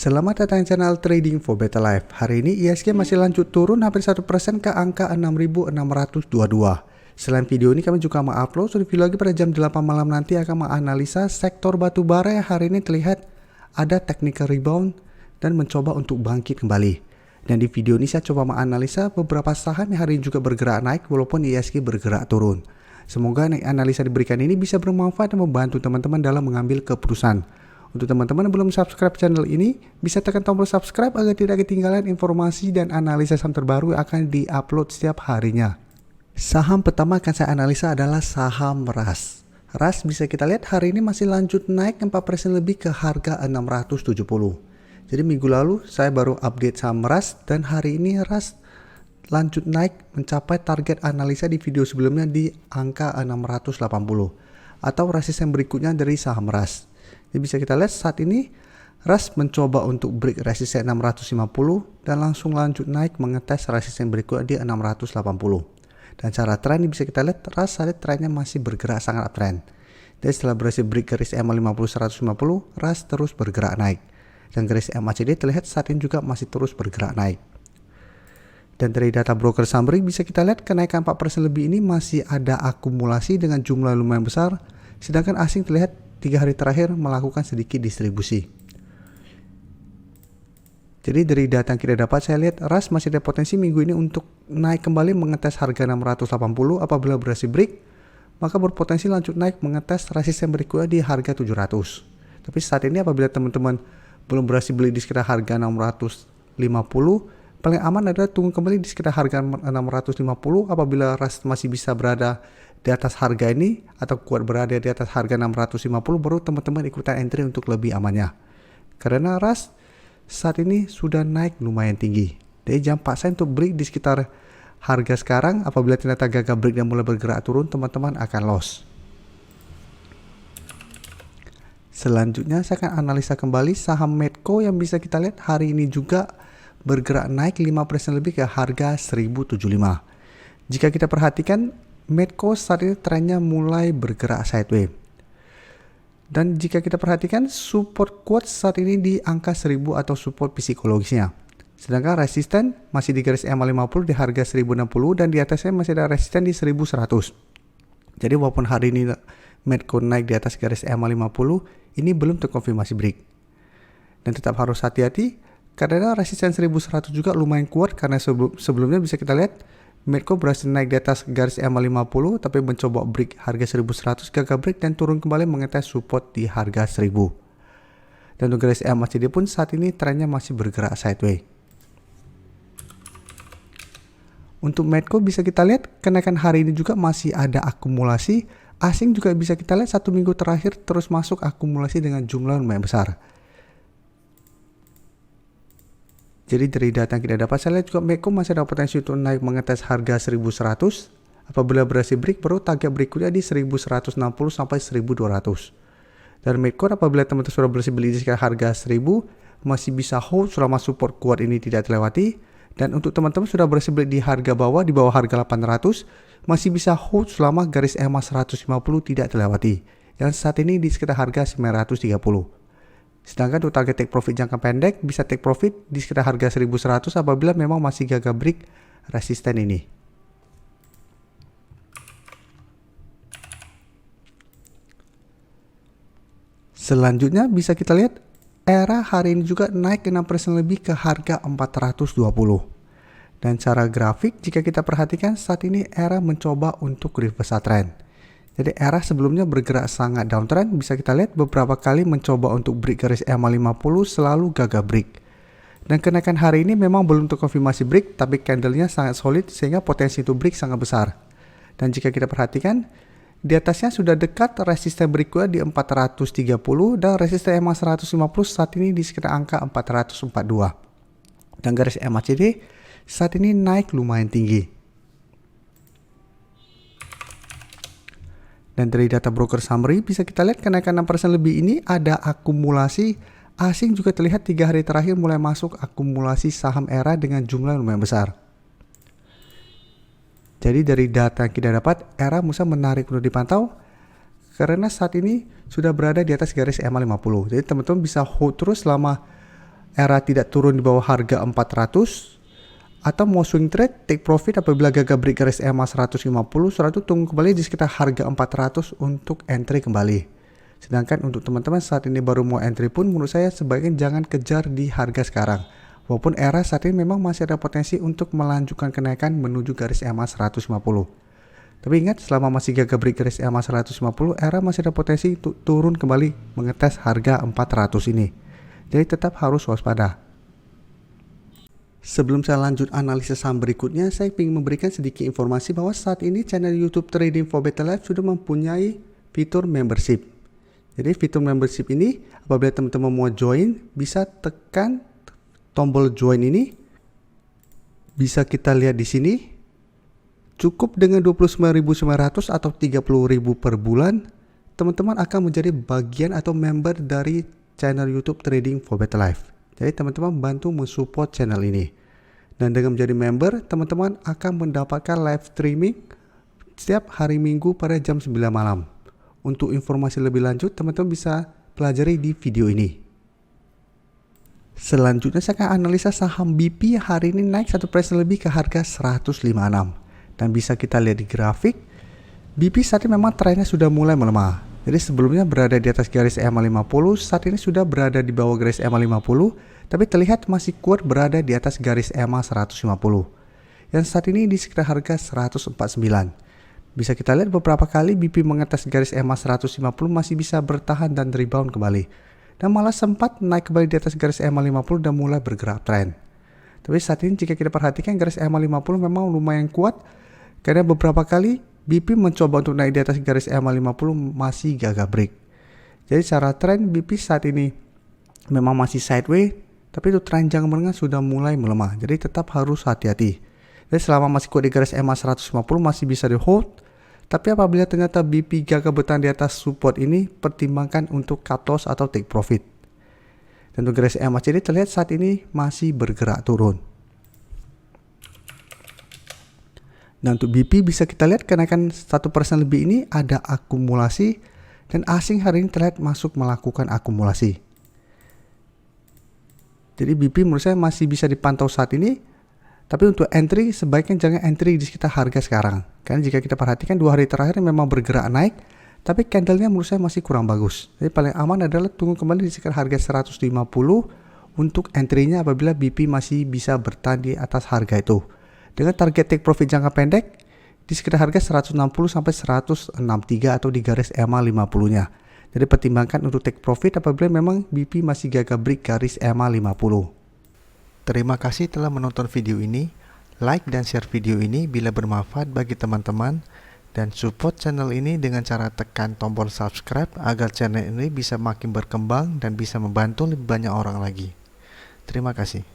Selamat datang di channel Trading for Better Life. Hari ini IHSG masih lanjut turun hampir 1% ke angka 6.622. Selain video ini kami juga mengupload suatu video lagi pada jam 8 malam nanti akan menganalisa sektor batubara yang hari ini terlihat ada technical rebound dan mencoba untuk bangkit kembali. Dan di video ini saya coba menganalisa beberapa saham yang hari ini juga bergerak naik walaupun IHSG bergerak turun. Semoga analisa diberikan ini bisa bermanfaat dan membantu teman-teman dalam mengambil keputusan. Untuk teman-teman yang belum subscribe channel ini, bisa tekan tombol subscribe agar tidak ketinggalan informasi dan analisa saham terbaru yang akan di-upload setiap harinya. Saham pertama akan saya analisa adalah saham RAS. RAS bisa kita lihat hari ini masih lanjut naik 4% lebih ke harga 670. Jadi minggu lalu saya baru update saham RAS dan hari ini RAS lanjut naik mencapai target analisa di video sebelumnya di angka 680 atau resisten berikutnya dari saham RAS. Jadi bisa kita lihat saat ini RAS mencoba untuk break resisten 650 dan langsung lanjut naik mengetes resisten berikutnya di 680. Dan secara tren bisa kita lihat RAS saat ini trennya masih bergerak sangat uptrend. Jadi setelah berhasil break garis EMA 50 150, RAS terus bergerak naik. Dan garis MACD terlihat saat ini juga masih terus bergerak naik. Dan dari data broker summary bisa kita lihat kenaikan 4% lebih ini masih ada akumulasi dengan jumlah lumayan besar, sedangkan asing terlihat 3 hari terakhir melakukan sedikit distribusi. Jadi dari data yang kita dapat saya lihat RAS masih ada potensi minggu ini untuk naik kembali mengetes harga 680 apabila berhasil break, maka berpotensi lanjut naik mengetes resisten berikutnya di harga 700. Tapi saat ini apabila teman-teman belum berhasil beli di sekitar harga 650, paling aman adalah tunggu kembali di sekitar harga 650 apabila RAS masih bisa berada di atas harga ini atau kuat berada di atas harga 650 baru teman-teman ikutan entry untuk lebih amannya. Karena RAS saat ini sudah naik lumayan tinggi. Jadi jangan paksa untuk break di sekitar harga sekarang. Apabila ternyata gagal break dan mulai bergerak turun, teman-teman akan loss. Selanjutnya saya akan analisa kembali saham Medco yang bisa kita lihat hari ini juga bergerak naik 5% lebih ke harga 1075. Jika kita perhatikan Medco saat ini trennya mulai bergerak sideways. Dan jika kita perhatikan support kuat saat ini di angka 1000 atau support psikologisnya. Sedangkan resisten masih di garis EMA 50 di harga 1060 dan di atasnya masih ada resisten di 1100. Jadi walaupun hari ini Medco naik di atas garis EMA 50, ini belum terkonfirmasi break. Dan tetap harus hati-hati karena resisten 1100 juga lumayan kuat karena sebelumnya bisa kita lihat Medco berhasil naik di atas garis EMA 50 tapi mencoba break harga 1100, gagal break dan turun kembali mengetes support di harga 1000. Dan untuk garis MACD pun saat ini trennya masih bergerak sideways. Untuk Medco bisa kita lihat kenaikan hari ini juga masih ada akumulasi. Asing juga bisa kita lihat 1 minggu terakhir terus masuk akumulasi dengan jumlah lumayan besar. Jadi dari data yang kita dapat saya lihat juga Medco masih ada potensi untuk naik mengetes harga 1100. Apabila berhasil break baru target berikutnya di 1160 sampai 1200. Dan Medco apabila teman-teman sudah berhasil beli di sekitar harga 1000 masih bisa hold selama support kuat ini tidak terlewati. Dan untuk teman-teman sudah berhasil beli di harga bawah di bawah harga 800 masih bisa hold selama garis EMA 150 tidak terlewati. Dan saat ini di sekitar harga 930. Sedangkan untuk target take profit jangka pendek bisa take profit di sekitar harga 1100 apabila memang masih gagal break resisten ini. Selanjutnya bisa kita lihat ERA hari ini juga naik 6% lebih ke harga 420. Dan secara grafik jika kita perhatikan saat ini ERA mencoba untuk reversal trend. Jadi ERA sebelumnya bergerak sangat downtrend, bisa kita lihat beberapa kali mencoba untuk break garis EMA 50 selalu gagal break. Dan kenaikan hari ini memang belum terkonfirmasi break, tapi candlenya sangat solid sehingga potensi untuk break sangat besar. Dan jika kita perhatikan, di atasnya sudah dekat resisten berikutnya di 430 dan resisten EMA 150 saat ini di sekitar angka 442. Dan garis MACD saat ini naik lumayan tinggi. Dan dari data broker summary bisa kita lihat kenaikan 6% lebih ini ada akumulasi. Asing juga terlihat 3 hari terakhir mulai masuk akumulasi saham ERA dengan jumlah lumayan besar. Jadi dari data yang kita dapat ERA Musa menarik untuk dipantau karena saat ini sudah berada di atas garis EMA 50. Jadi teman-teman bisa hold terus selama ERA tidak turun di bawah harga 400, atau mau swing trade, take profit apabila gagal break garis EMA 150, setelah itu tunggu kembali di sekitar harga 400 untuk entry kembali. Sedangkan untuk teman-teman saat ini baru mau entry pun menurut saya sebaiknya jangan kejar di harga sekarang. Walaupun ERA saat ini memang masih ada potensi untuk melanjutkan kenaikan menuju garis EMA 150. Tapi ingat, selama masih gagal break garis EMA 150, ERA masih ada potensi untuk turun kembali mengetes harga 400 ini. Jadi tetap harus waspada. Sebelum saya lanjut analisis saham berikutnya, saya ingin memberikan sedikit informasi bahwa saat ini channel YouTube Trading for Better Life sudah mempunyai fitur membership. Jadi fitur membership ini apabila teman-teman mau join, bisa tekan tombol join ini. Bisa kita lihat di sini. Cukup dengan 29.900 atau 30.000 per bulan, teman-teman akan menjadi bagian atau member dari channel YouTube Trading for Better Life. Jadi teman-teman bantu mensupport channel ini. Dan dengan menjadi member, teman-teman akan mendapatkan live streaming setiap hari Minggu pada jam 9 malam. Untuk informasi lebih lanjut, teman-teman bisa pelajari di video ini. Selanjutnya saya akan analisa saham BP hari ini naik 1% lebih ke harga 156. Dan bisa kita lihat di grafik, BP saat ini memang trennya sudah mulai melemah. Jadi sebelumnya berada di atas garis EMA 50, saat ini sudah berada di bawah garis EMA 50, tapi terlihat masih kuat berada di atas garis EMA 150. Yang saat ini di sekitar harga 149. Bisa kita lihat beberapa kali BP mengetes garis EMA 150 masih bisa bertahan dan rebound kembali. Dan malah sempat naik kembali di atas garis EMA 50 dan mulai bergerak tren. Tapi saat ini jika kita perhatikan garis EMA 50 memang lumayan kuat, karena beberapa kali BP mencoba untuk naik di atas garis EMA 50 masih gagal break. Jadi secara tren BP saat ini memang masih sideways, tapi itu tren jangka menengah sudah mulai melemah. Jadi tetap harus hati-hati. Jadi selama masih kuat di garis EMA 150 masih bisa di hold. Tapi apabila ternyata BP gagal bertahan di atas support ini, pertimbangkan untuk cut loss atau take profit. Dan untuk garis EMA jadi terlihat saat ini masih bergerak turun. Dan untuk BP bisa kita lihat kenaikan 1% lebih ini ada akumulasi, dan asing hari ini terlihat masuk melakukan akumulasi. Jadi BP menurut saya masih bisa dipantau saat ini, tapi untuk entry sebaiknya jangan entry di sekitar harga sekarang. Karena jika kita perhatikan 2 hari terakhir memang bergerak naik, tapi candlenya menurut saya masih kurang bagus. Jadi paling aman adalah tunggu kembali di sekitar harga 150 untuk entry-nya apabila BP masih bisa bertahan di atas harga itu. Dengan target take profit jangka pendek di sekitar harga 160 sampai 163 atau di garis EMA 50-nya. Jadi pertimbangkan untuk take profit apabila memang BP masih gagal break garis EMA 50. Terima kasih telah menonton video ini. Like dan share video ini bila bermanfaat bagi teman-teman, dan support channel ini dengan cara tekan tombol subscribe agar channel ini bisa makin berkembang dan bisa membantu lebih banyak orang lagi. Terima kasih.